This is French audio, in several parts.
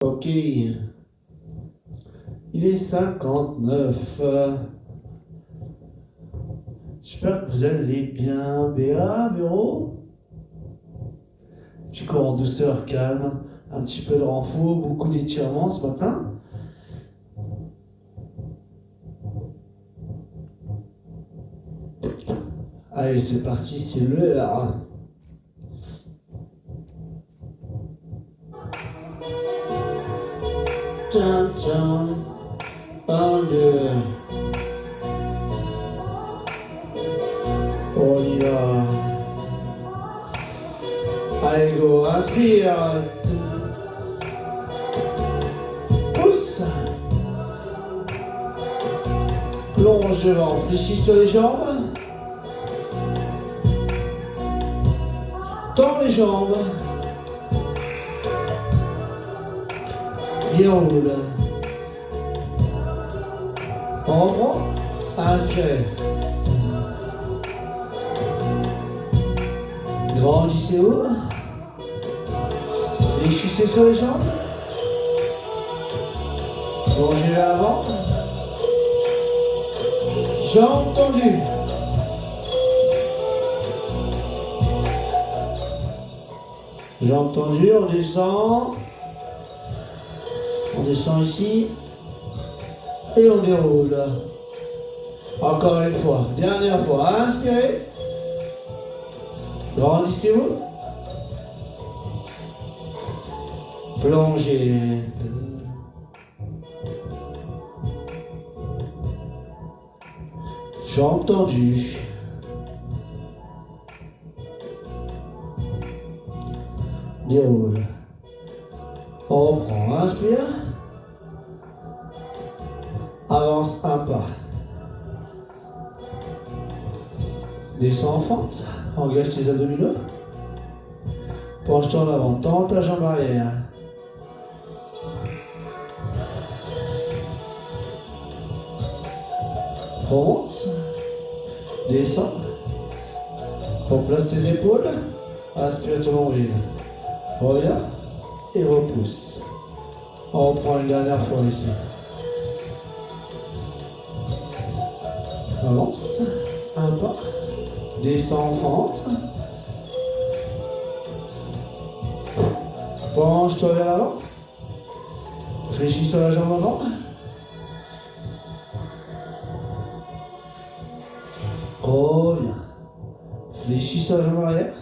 Ok, il est 59. J'espère que vous allez bien. Béa, Véro? Petit cours en douceur, calme. Un petit peu de renfort, beaucoup d'étirements ce matin. Allez, c'est parti, c'est l'heure. Tiens, tiens. 1, 2. On y va. Allez, go, inspire. Pousse. Plonge devant, fléchis sur les jambes. Tends les jambes. Bien roule. On reprend. Inspirez. Grandissez haut. Fléchissez sur les jambes. Plongez vers l'avant. Jambes tendues. Jambes tendues, on descend. On descend ici. Et on déroule. Encore une fois. Dernière fois. Inspirez. Grandissez-vous. Plongez. Jambes tendues. Déroule. On reprend. Inspire. Avance un pas. Descends en fente. Engage tes abdominaux. Penche-toi en avant. Tends ta jambe arrière. Remonte. Descends. Replace tes épaules. Aspire ton nombril. Reviens. Et repousse. On reprend une dernière fois ici. Avance. Un pas. Descends en fente. Penche-toi vers l'avant. Fléchis sur la jambe avant. Reviens. Fléchis sur la jambe arrière.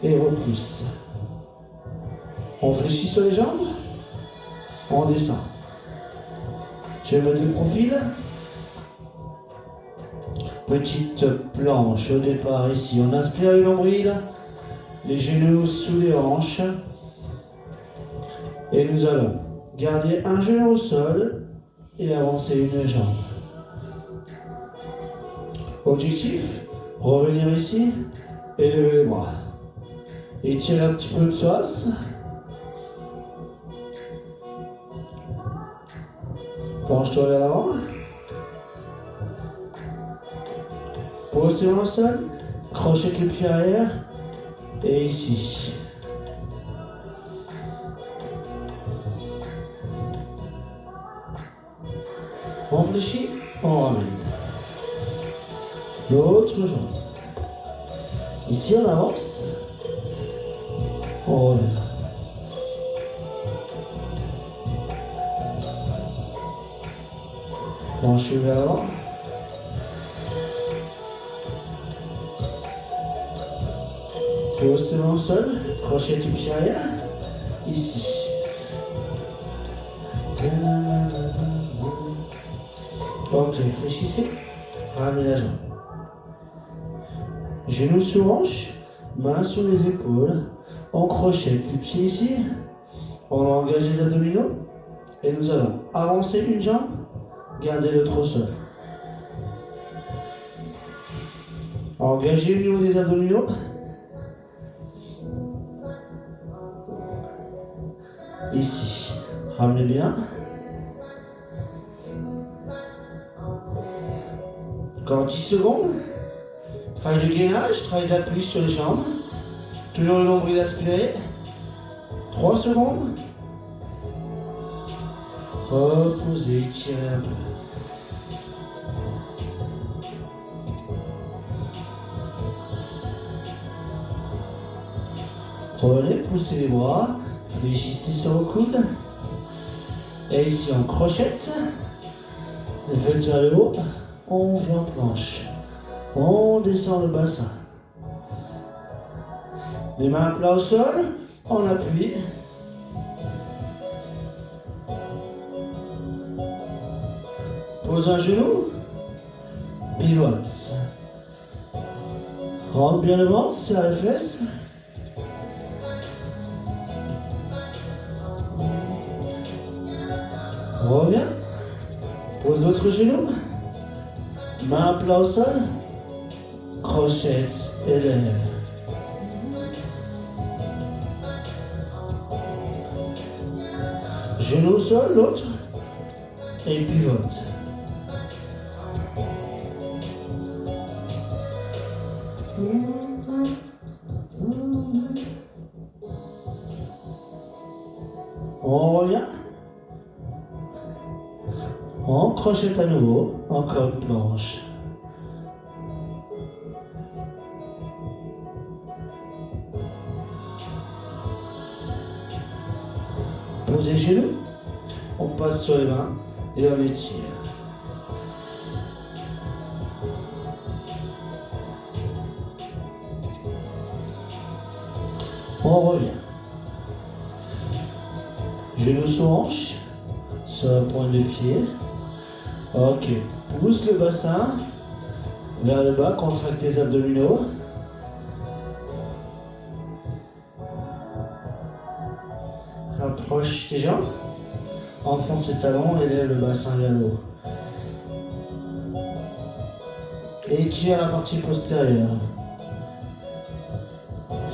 Et repousse. On fléchit sur les jambes. On descend. Je vais mettre le profil. Petite planche au départ ici. On inspire le nombril. Les genoux sous les hanches. Et nous allons garder un genou au sol et avancer une jambe. Objectif, revenir ici et lever les bras. Étirer un petit peu le psoas. Penche-toi vers l'avant. Pose tes mains au sol. Crochet avec les pieds arrière. Et ici. On fléchit, on ramène. L'autre jambe. Ici on avance. On revient. Penchez vers l'avant. Pose tes mains au sol. Crochet du pied arrière. Ici. Ok, fléchissez. Ramenez la jambe. Genoux sous hanche. Mains sous les épaules. On crochette les pieds ici. On engage les abdominaux. Et nous allons avancer une jambe. Garder l'autre au sol. Engagez au niveau des abdominaux. Ici. Ramenez bien. Encore 10 secondes. Travail de gainage, travail d'appui sur les jambes. Toujours le nombril aspiré. 3 secondes. Reposez, tirez un peu. Prenez, poussez les bras, fléchissez sur le coude. Et ici on crochette, les fesses vers le haut, on vient en planche. On descend le bassin. Les mains à plat au sol, on appuie. Pose un genou, pivote. Rentre bien le ventre, serre les fesses. Reviens. Pose l'autre genou. Main à plat au sol. Crochette, élève. Genou au sol, l'autre. Et pivote. On revient. On crochette à nouveau, encore une planche. Posez les genoux, on passe sur les mains et on étire. On revient. Genoux sous hanche, sur la pointe de pied. Ok, pousse le bassin vers le bas, contracte tes abdominaux. Rapproche tes jambes, enfonce tes talons et lève le bassin vers le haut. Et étire la partie postérieure.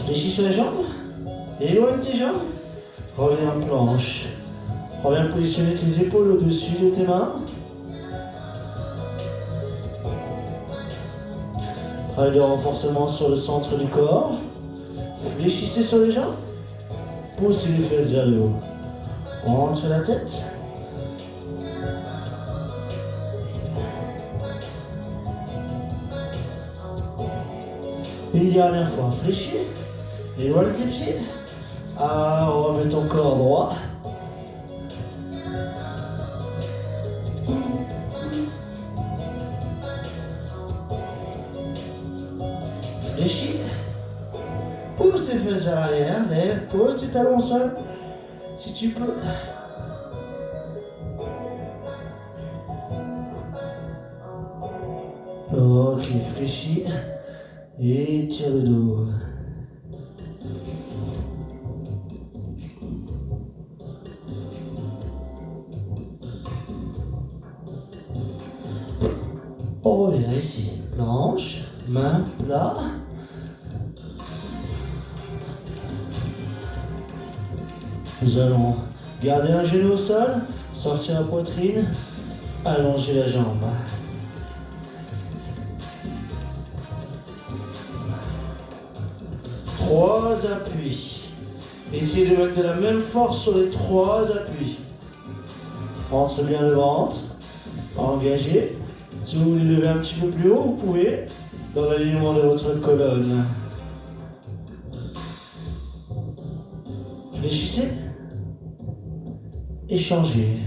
Fléchis sur les jambes, éloigne tes jambes, reviens en planche. Reviens positionner tes épaules au-dessus de tes mains. Travail de renforcement sur le centre du corps. Fléchissez sur les jambes. Poussez les fesses vers le haut. Rentrez la tête. Une dernière fois, fléchis. Éloigne tes pieds. Remets ton corps droit. Fléchis. Pousse tes fesses vers l'arrière, lève, pose tes talons au sol, si tu peux. Ok, fléchis et tire le dos. On revient ici, planche, main, plat. Nous allons garder un genou au sol, sortir la poitrine, allonger la jambe. Trois appuis. Essayez de mettre la même force sur les 3 appuis. Rentre bien le ventre, engagez. Si vous voulez lever un petit peu plus haut, vous pouvez, dans l'alignement de votre colonne. Fléchissez. Échangez.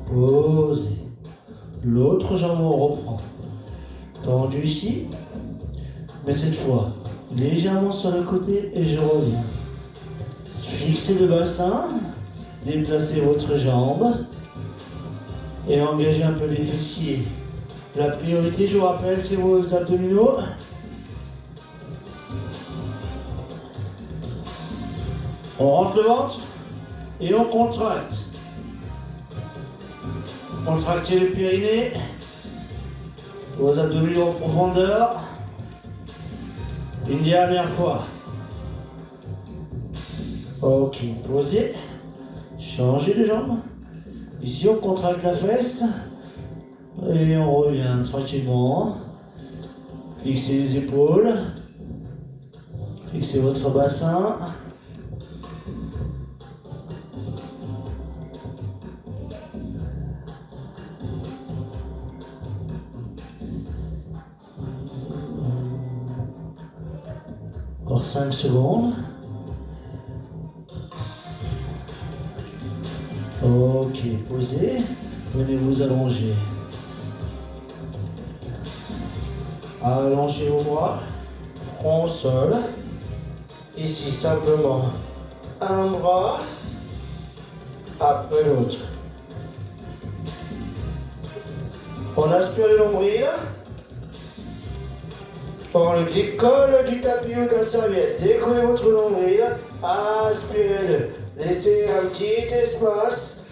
Posez. L'autre jambe on reprend. Tendu ici, mais cette fois légèrement sur le côté et je reviens. Fixez le bassin. Déplacez votre jambe et engagez un peu les fessiers. La priorité, je vous rappelle, c'est vos abdominaux. On rentre le ventre et on contracte. Contractez le périnée, vos abdominaux en profondeur. Une dernière fois. Ok, posez. Changez de jambe. Ici, on contracte la fesse. Et on revient tranquillement. Fixez les épaules. Fixez votre bassin. Encore 5 secondes. Ok, posez. Venez vous allonger. Allongez vos bras. Front au sol. Ici, simplement un bras après l'autre. On aspire le nombril. On le décolle du tapis ou de la serviette. Décollez votre nombril. Aspirez-le. Laissez un petit espace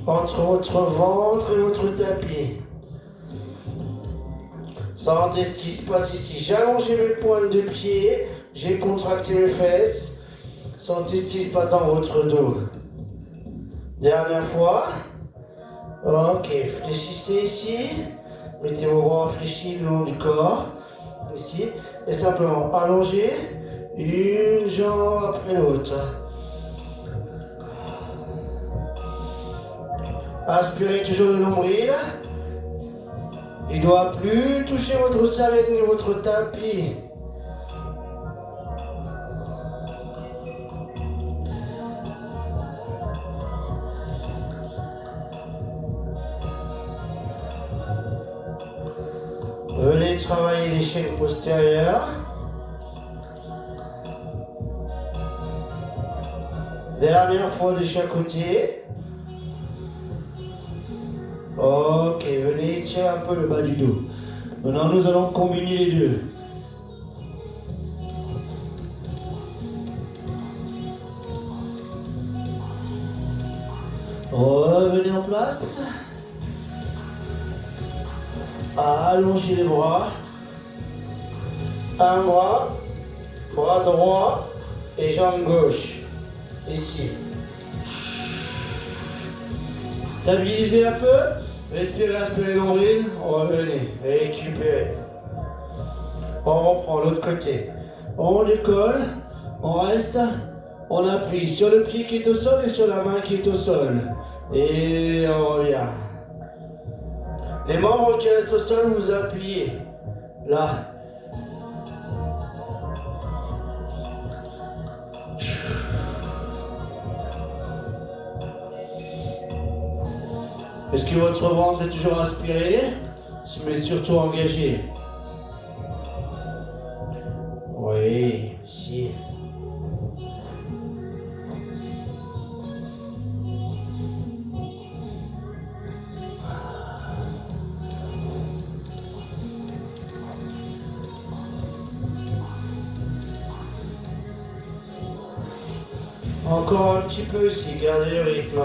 entre votre ventre et votre tapis. Sentez ce qui se passe ici. J'ai allongé mes pointes de pied. J'ai contracté mes fesses. Sentez ce qui se passe dans votre dos. Dernière fois. Ok, fléchissez ici. Mettez vos bras fléchis le long du corps. Ici. Et simplement allongez une jambe après l'autre. Aspirez toujours le nombril. Il ne doit plus toucher votre serviette ni votre tapis. Venez travailler les chaînes postérieures. Dernière fois de chaque côté. Ok, venez étirer un peu le bas du dos. Maintenant, nous allons combiner les deux. Revenez en place. Allongez les bras. Un bras, bras droit et jambe gauche. Ici. Stabilisez un peu. Respirez, aspirez le nombril. Revenez. Récupérez. On reprend l'autre côté. On décolle. On reste. On appuie sur le pied qui est au sol et sur la main qui est au sol. Et on revient. Les membres qui restent au sol, vous appuyez. Là. Est-ce que votre ventre est toujours aspiré, mais surtout engagé? Oui, si. Encore un petit peu ici, gardez le rythme.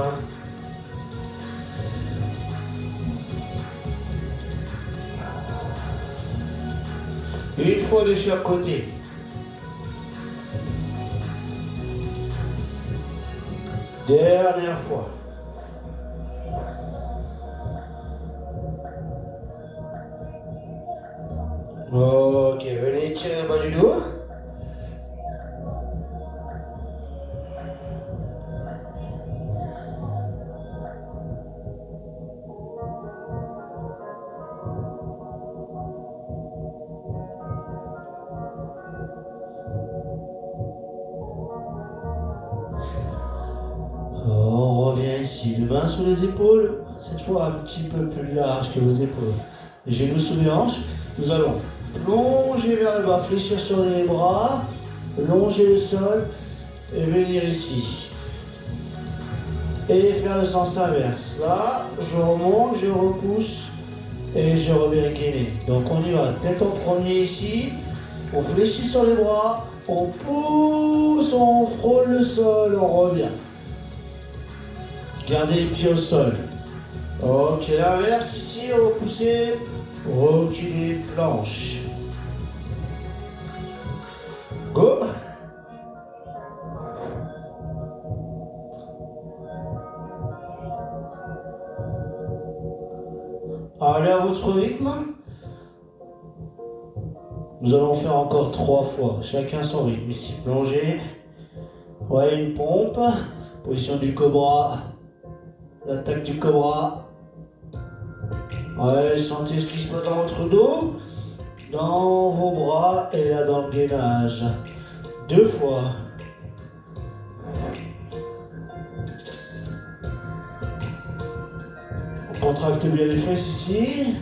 Une fois de chaque côté. Dernière fois. Ok, venez tirer le bas du dos. On revient ici, les mains sur les épaules, cette fois un petit peu plus large que vos épaules. Les genoux sous les hanches, nous allons plonger vers le bas, fléchir sur les bras, longer le sol et venir ici. Et faire le sens inverse. Là, je remonte, je repousse et je reviens gainé. Donc on y va, tête en premier ici, on fléchit sur les bras, on pousse, on frôle le sol, on revient. Gardez les pieds au sol. Ok, l'inverse ici, repoussez, reculez, planche. Allez à votre rythme. Nous allons faire encore 3 fois, chacun son rythme. Ici, plongée. Ouais, une pompe. Position du cobra. L'attaque du cobra. Ouais, sentez ce qui se passe dans votre dos, dans vos bras et là dans le gainage. 2 fois. On contracte bien les fesses ici.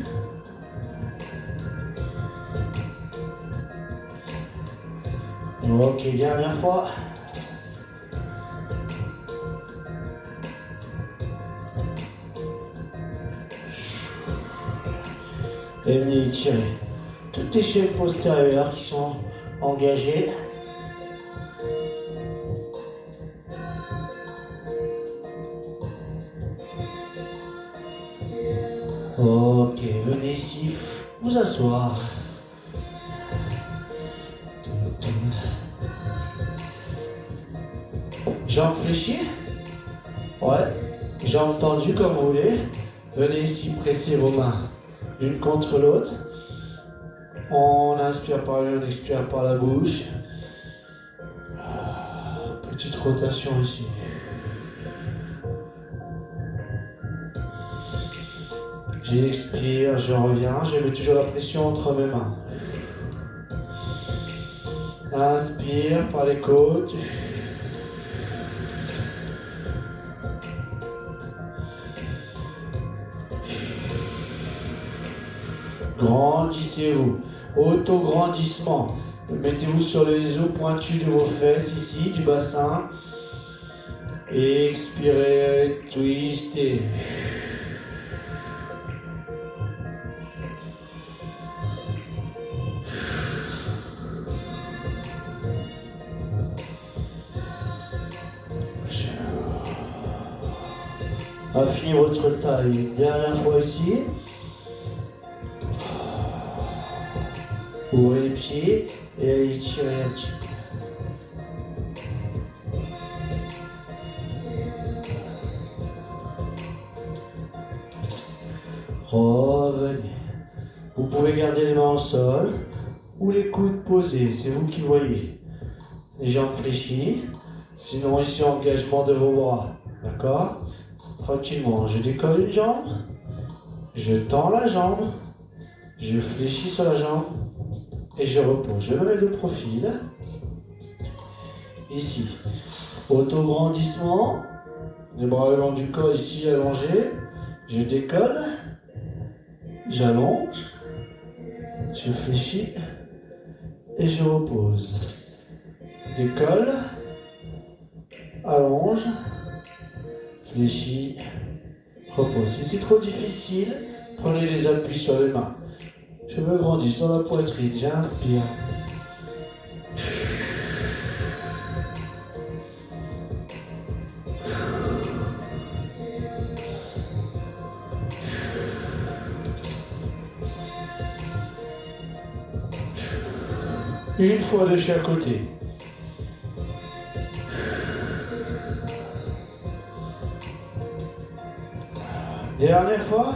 Ok, dernière fois. Et venez étirer toutes les chaînes postérieures qui sont engagées. Ok, venez ici vous asseoir. Jambes fléchies. Ouais, jambes tendues comme vous voulez. Venez ici presser vos mains l'une contre l'autre. On inspire par le nez, on expire par la bouche. Petite rotation ici. J'expire, je reviens, je mets toujours la pression entre mes mains. Inspire par les côtes. Grandissez-vous. Auto-grandissement. Mettez-vous sur les os pointus de vos fesses, ici, du bassin. Expirez, twistez. Affinez votre taille. Dernière fois ici. Ouvrez les pieds et allez tirer un petit peu. Revenez. Vous pouvez garder les mains au sol ou les coudes posés, c'est vous qui voyez. Les jambes fléchies. Sinon ici engagement de vos bras. D'accord? Tranquillement, je décolle une jambe, je tends la jambe, je fléchis sur la jambe et je repose. Je me mets de profil. Ici, auto-grandissement, les bras le long du corps ici allongés. Je décolle, j'allonge, je fléchis et je repose. Décolle, allonge, fléchis, repose. Si c'est trop difficile, prenez les appuis sur les mains. Je me grandis sur la poitrine, j'inspire. Une fois de chaque côté. Dernière fois.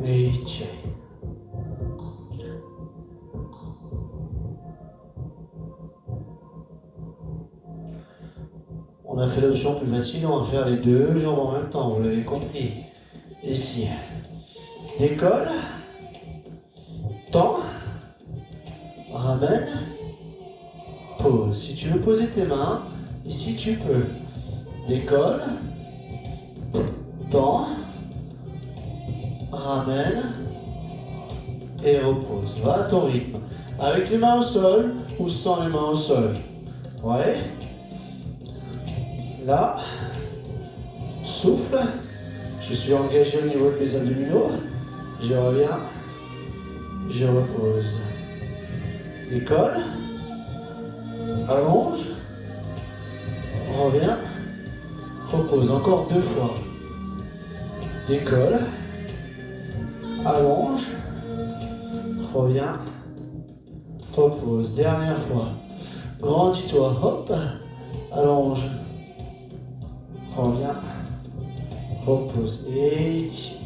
Et tiens. On a fait l'option plus facile, on va faire les deux jambes en même temps, vous l'avez compris. Ici. Décolle. Tends. Ramène. Pose. Si tu veux poser tes mains, ici tu peux. Décolle. Tends. Ramène. Et repose. Va à ton rythme. Avec les mains au sol ou sans les mains au sol. Ouais. Là. Souffle. Je suis engagé au niveau de mes abdominaux. Je reviens. Je repose. Décolle. Allonge. Reviens. Repose. Encore 2 fois. Décolle. Allonge. Reviens. Repose. Dernière fois. Grandis-toi. Hop. allonge, reviens, repose et tire.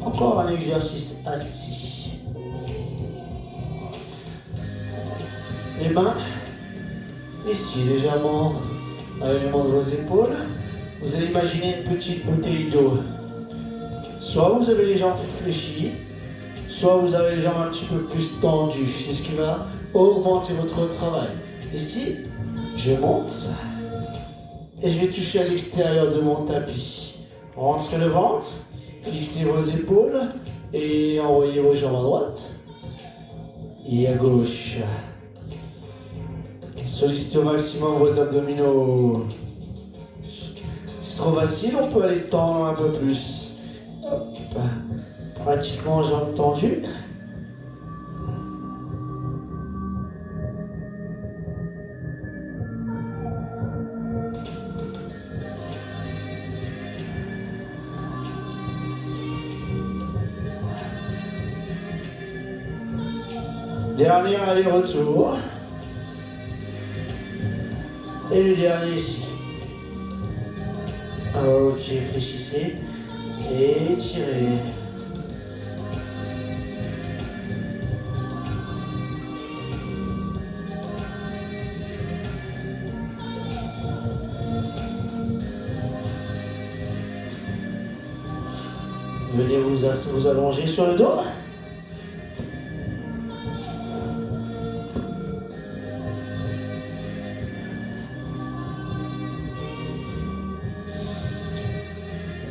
Encore un exercice assis. Les mains ici, légèrement à l'alignement de vos épaules. Vous allez imaginer une petite bouteille d'eau. Soit vous avez les jambes fléchies, soit vous avez les jambes un petit peu plus tendues. C'est ce qui va augmenter votre travail. Ici, je monte et je vais toucher à l'extérieur de mon tapis. Rentrez le ventre, fixez vos épaules et envoyez vos jambes à droite et à gauche. Sollicitez au maximum vos abdominaux. Si c'est trop facile, on peut aller tendre un peu plus. Hop. Pratiquement jambes tendues. Dernier aller-retour. Et le dernier ici. Ok, fléchissez et tirez. Venez vous allonger sur le dos.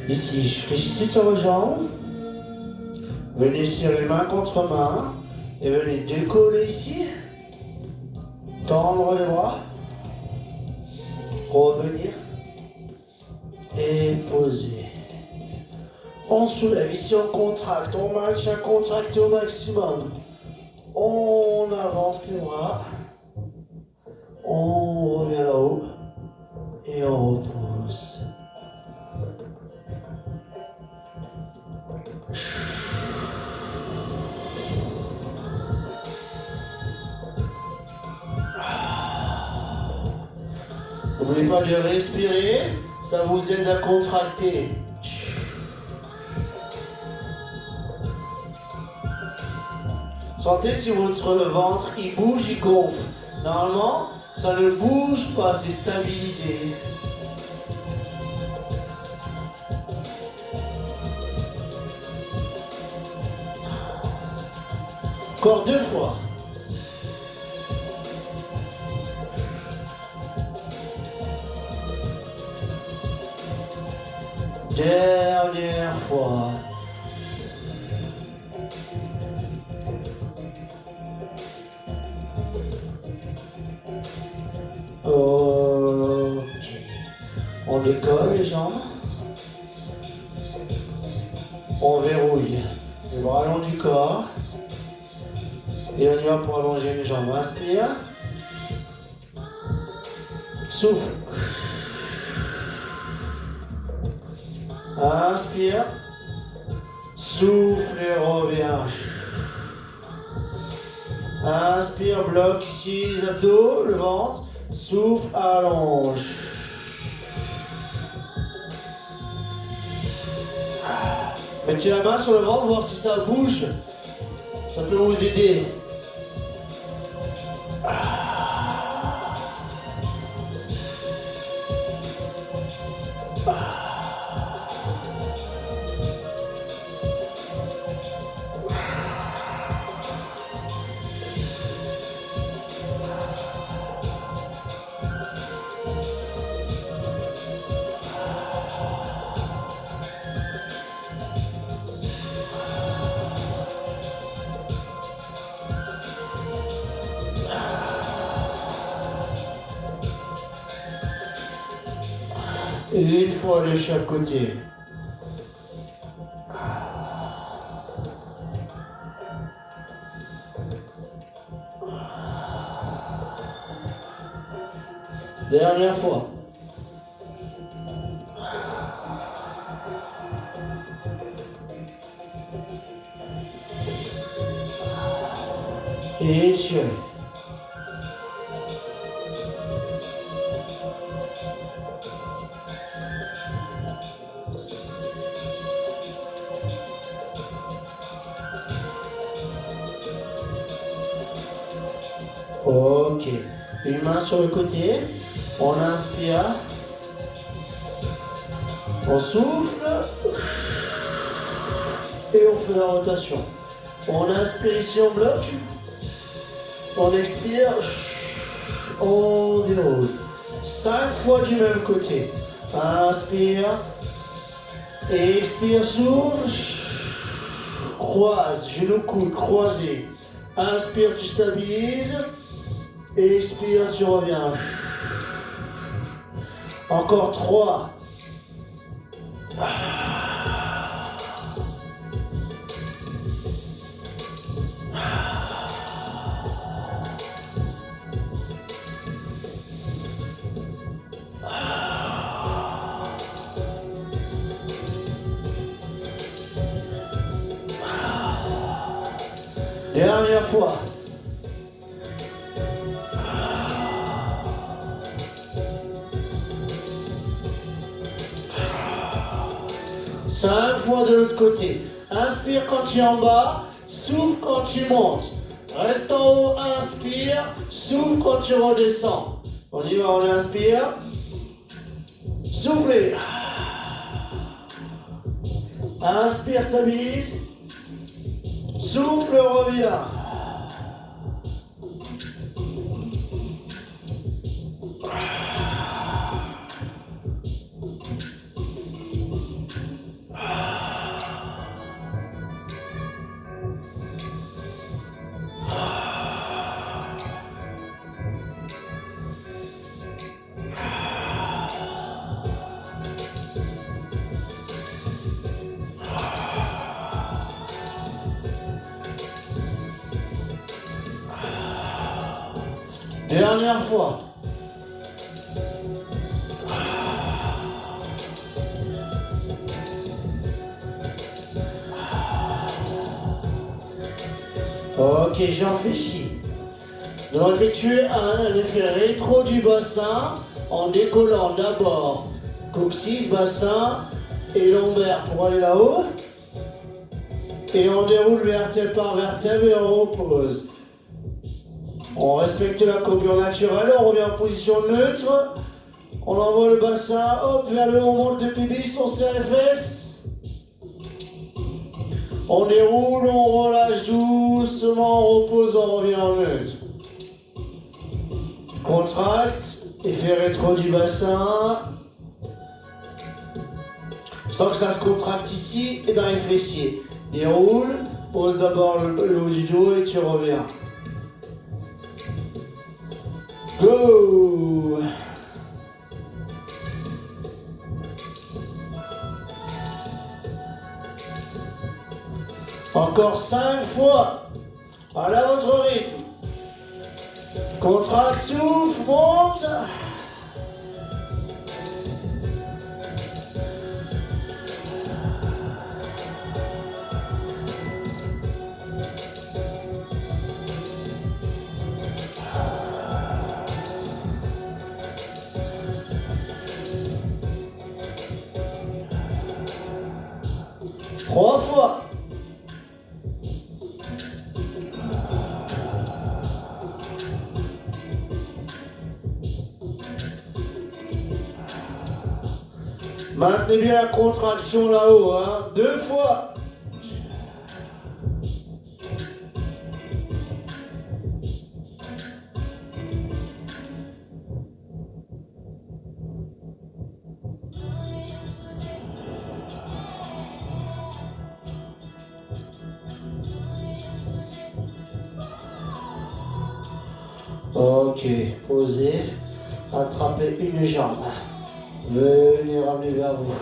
Ici, fléchissez sur vos jambes. Venez serrer main contre main. Et venez décoller ici. Tendre les bras. Revenir. Et poser. On soulève. Ici, on contracte. On maintient contracté au maximum. On avance les bras. On revient là-haut. Et on repose. N'oubliez pas de respirer, ça vous aide à contracter. Sentez si votre ventre il bouge, il gonfle. Normalement, ça ne bouge pas, c'est stabilisé. Encore 2 fois. Dernière fois. Ok. On décolle les jambes. On verrouille les bras long du corps. Et on y va pour allonger les jambes. Inspire. Souffle. Inspire. Souffle et reviens. Inspire, bloque ici les abdos, le ventre. Souffle, allonge. Mettez la main sur le ventre, voir si ça bouge. Ça peut vous aider. Et une fois de chaque côté. Dernière fois. Et étirez. Ok. Une main sur le côté. On inspire. On souffle. Et on fait la rotation. On inspire ici, on bloque. On expire. On déroule. 5 fois du même côté. Inspire. Expire, souffle. Croise, genou, coude, croisé. Inspire, tu stabilises. Expire, tu reviens. Encore 3. Dernière fois. Cinq fois de l'autre côté. Inspire quand tu es en bas, souffle quand tu montes. Reste en haut, inspire, souffle quand tu redescends. On y va, on inspire. Soufflez. Inspire, stabilise. Souffle, reviens. Dernière fois. Ok, j'en fais ici. Nous allons effectuer un effet rétro du bassin en décollant d'abord coccyx, bassin et lombaire pour aller là-haut. Et on déroule vertèbre par vertèbre et on repose. On respecte la courbure naturelle, on revient en position neutre. On envoie le bassin, hop, vers le haut, on monte de pubis, on serre les fesses. On déroule, on relâche doucement, on repose, on revient en neutre. Contracte, effet rétro du bassin. Sans que ça se contracte ici et dans les fessiers. Déroule, pose d'abord le haut du dos et tu reviens. Go! Encore 5 fois. À votre rythme. Contracte, souffle, monte. Trois fois. Maintenez bien la contraction là-haut, hein. 2 fois. Ok, posez, attrapez une jambe, venez ramener vers vous.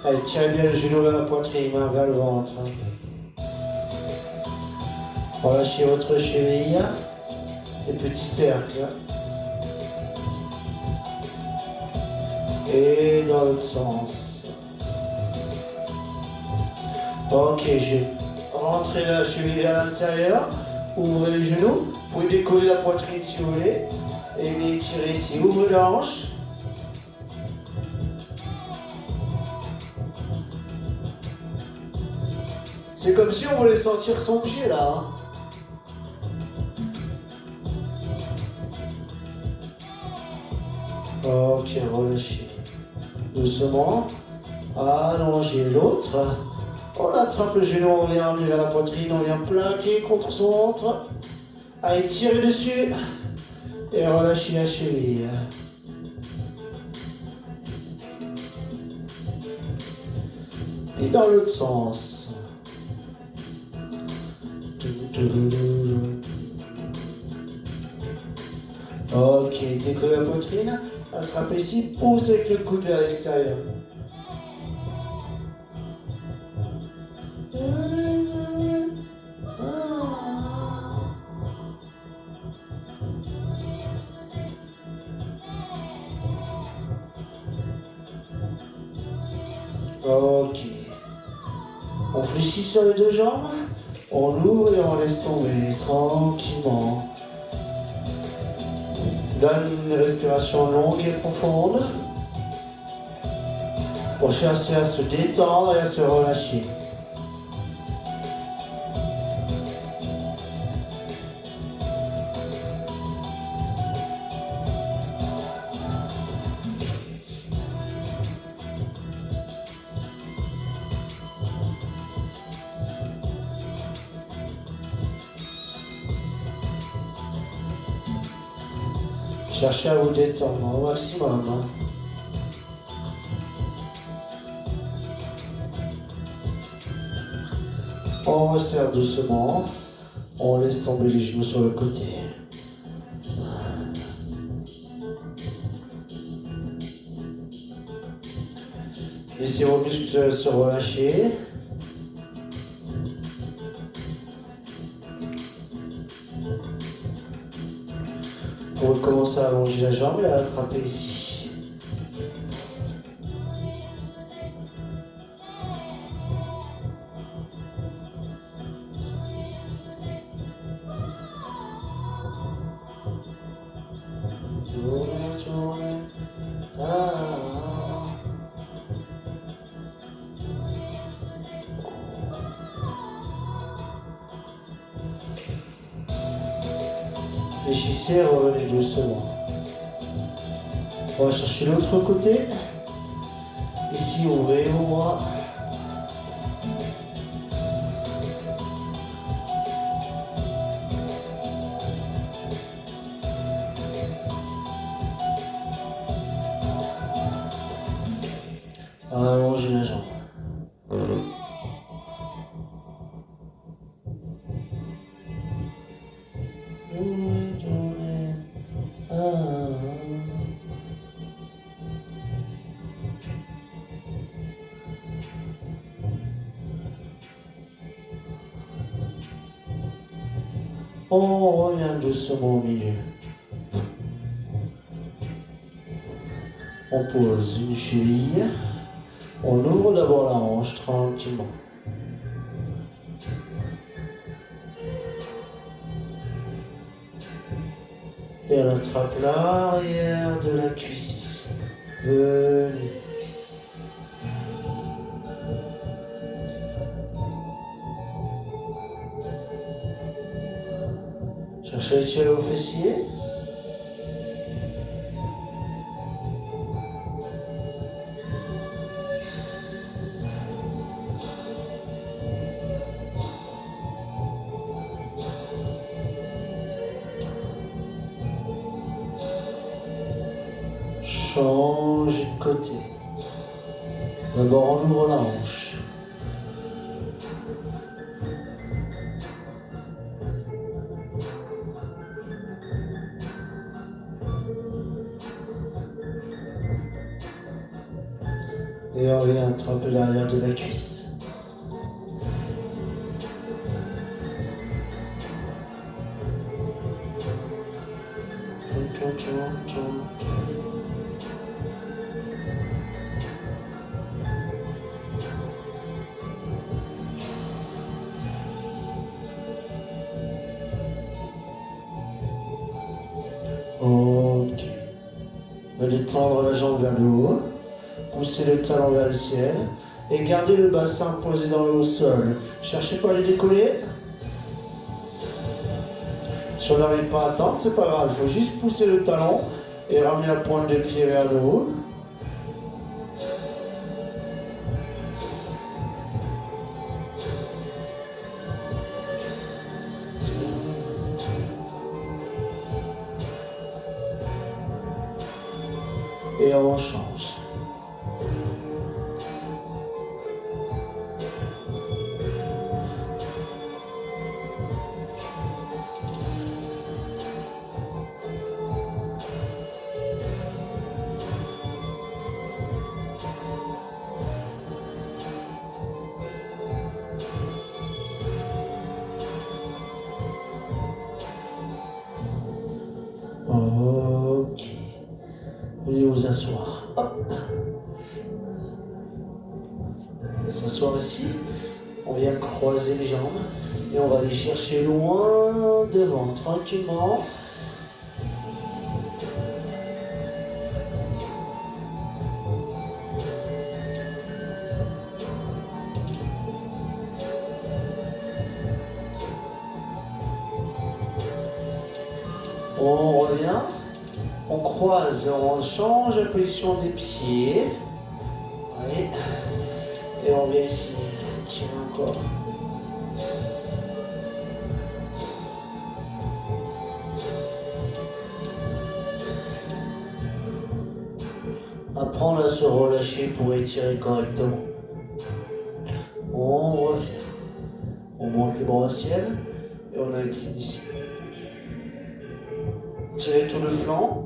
Allez, tirez bien le genou vers la poitrine, main vers le ventre. Relâchez votre cheville, des petits cercles. Et dans l'autre sens. Ok, Rentrez la cheville vers l'intérieur, ouvrez les genoux, vous pouvez décoller la poitrine si vous voulez, et venez étirer ici, ouvrez la hanche. C'est comme si on voulait sentir son pied là. Hein. Ok, relâchez. Doucement. Allongez l'autre. On attrape le genou, on vient vers la poitrine, on vient plaquer contre son ventre. Allez, tirez dessus. Et relâchez la cheville. Et dans l'autre sens. Ok, décollez la poitrine. Attrapez ici, poussez avec le coude vers l'extérieur. Ok. On fléchit sur les deux jambes. On ouvre et on laisse tomber tranquillement. Donne une respiration longue et profonde pour chercher à se détendre et à se relâcher. Cherchez à vous détendre au maximum. On resserre doucement. On laisse tomber les genoux sur le côté. Laissez vos muscles se relâcher. Vous pouvez commencer à allonger la jambe et à l'attraper ici. Fléchissez et revenez doucement. On va chercher l'autre côté. Ici, ouvrez vos bras. Allongez la jambe. On revient doucement au milieu. On pose une cheville. On ouvre d'abord la hanche tranquillement. Et on attrape l'arrière de la cuisse ici. Venez. Cherchez à étirer vos fessiers. Changez de côté. D'abord on ouvre la hanche. Et on vient attraper l'arrière de la cuisse. de tendre la jambe vers le haut, poussez le talon vers le ciel et gardez le bassin posé dans le sol. Cherchez pas à le décoller. Si on n'arrive pas à attendre, c'est pas grave, il faut juste pousser le talon et ramener la pointe de pied vers le haut. Et on change. Ok. Veuillez vous asseoir. Hop. S'asseoir ici. On vient croiser les jambes et on va aller chercher loin devant, tranquillement. On revient, on croise, on change la position des pieds. Allez. Et on vient ici, tiens encore. Apprendre à se relâcher pour étirer correctement. On revient. On monte les bras au ciel et on incline ici. Tirez tout le flanc.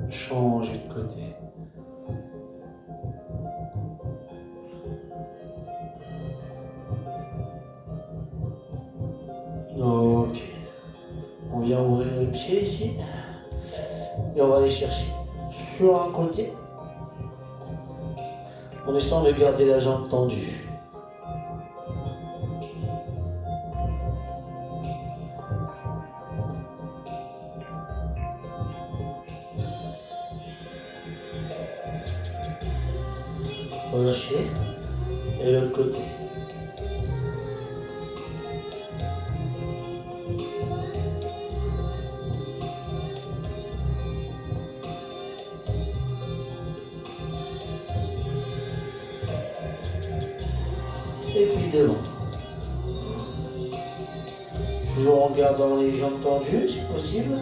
Changez de côté. Ok. On vient ouvrir le pied ici. Et on va aller chercher sur un côté. On essaie de garder la jambe tendue. Relâchez. Et l'autre côté. Et puis devant. Toujours en gardant les jambes tendues si possible.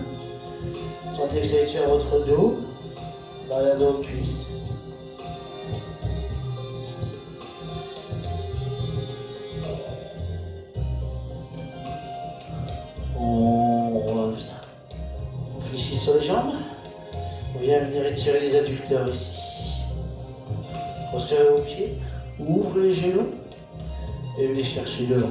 Sentez que ça étire votre dos, baladez aux cuisses. On revient. On fléchit sur les jambes. On vient venir étirer les adducteurs ici. Resserrez vos pieds, ouvrez les genoux et venez chercher devant.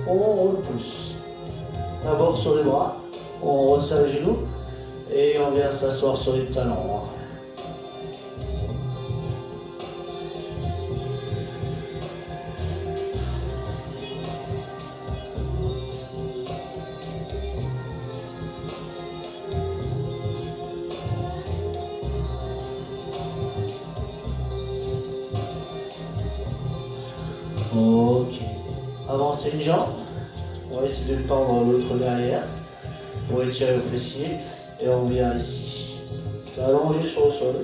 On repousse. D'abord sur les bras, on resserre les genoux et on vient s'asseoir sur les talons. Ok. Avancez une jambe. On va essayer de tendre l'autre derrière pour étirer le fessier. Et on vient ici. C'est allongé sur le sol.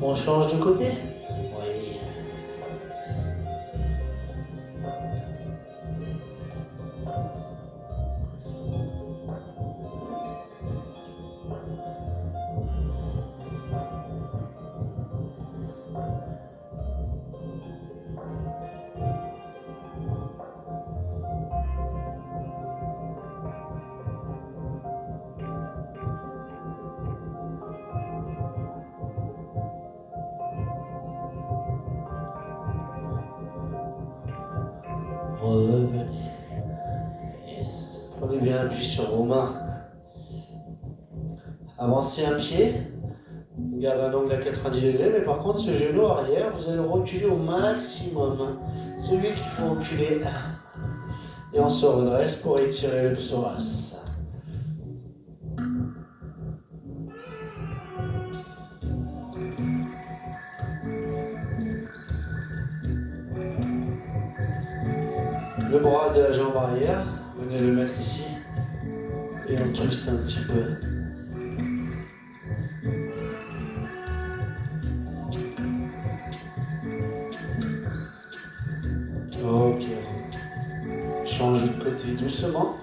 On change de côté. Oui. revenez. Yes. Prenez bien appui sur vos mains. Avancez un pied. Garde un angle à 90 degrés, mais par contre, ce genou arrière, vous allez le reculer au maximum. C'est lui qu'il faut reculer. Et on se redresse pour étirer le psoas. Le bras de la jambe arrière, venez le mettre ici. Et on twiste un petit peu. Ok. Change de côté doucement.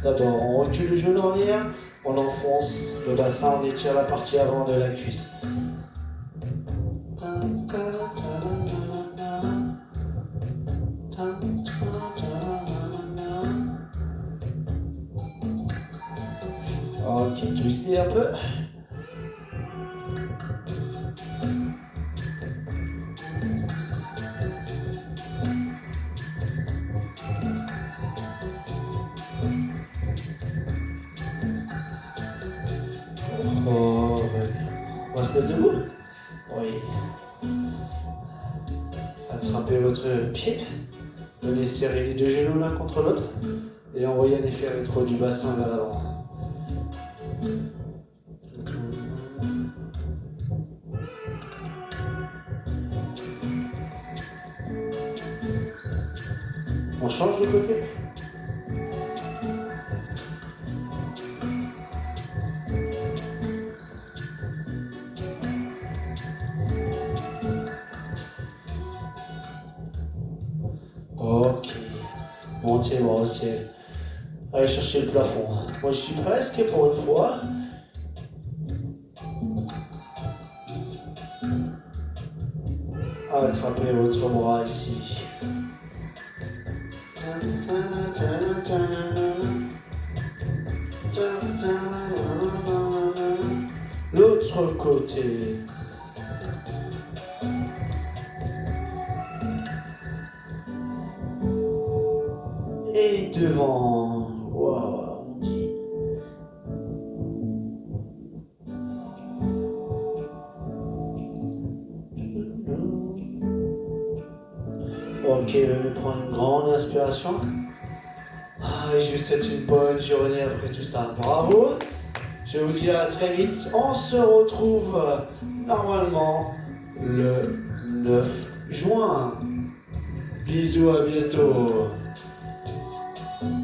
D'abord, on recule le genou arrière, on enfonce le bassin, on étire la partie avant de la cuisse. Ok, twistez un peu. Oh, on va se mettre debout. Oui. Attrapez votre pied. Venez serrer les deux genoux l'un contre l'autre. Et envoyez un effet rétro du bassin vers l'avant. On change de côté. Ok. Montez les bras au ciel. Allez chercher le plafond. Moi je suis presque pour une fois. Attrapez votre bras ici. L'autre côté. Et devant. Waouh, on dit. Ok, venez prendre une grande inspiration. Je vous souhaite une bonne journée après tout ça. Bravo. Je vous dis à très vite. On se retrouve normalement le 9 juin. Bisous, à bientôt.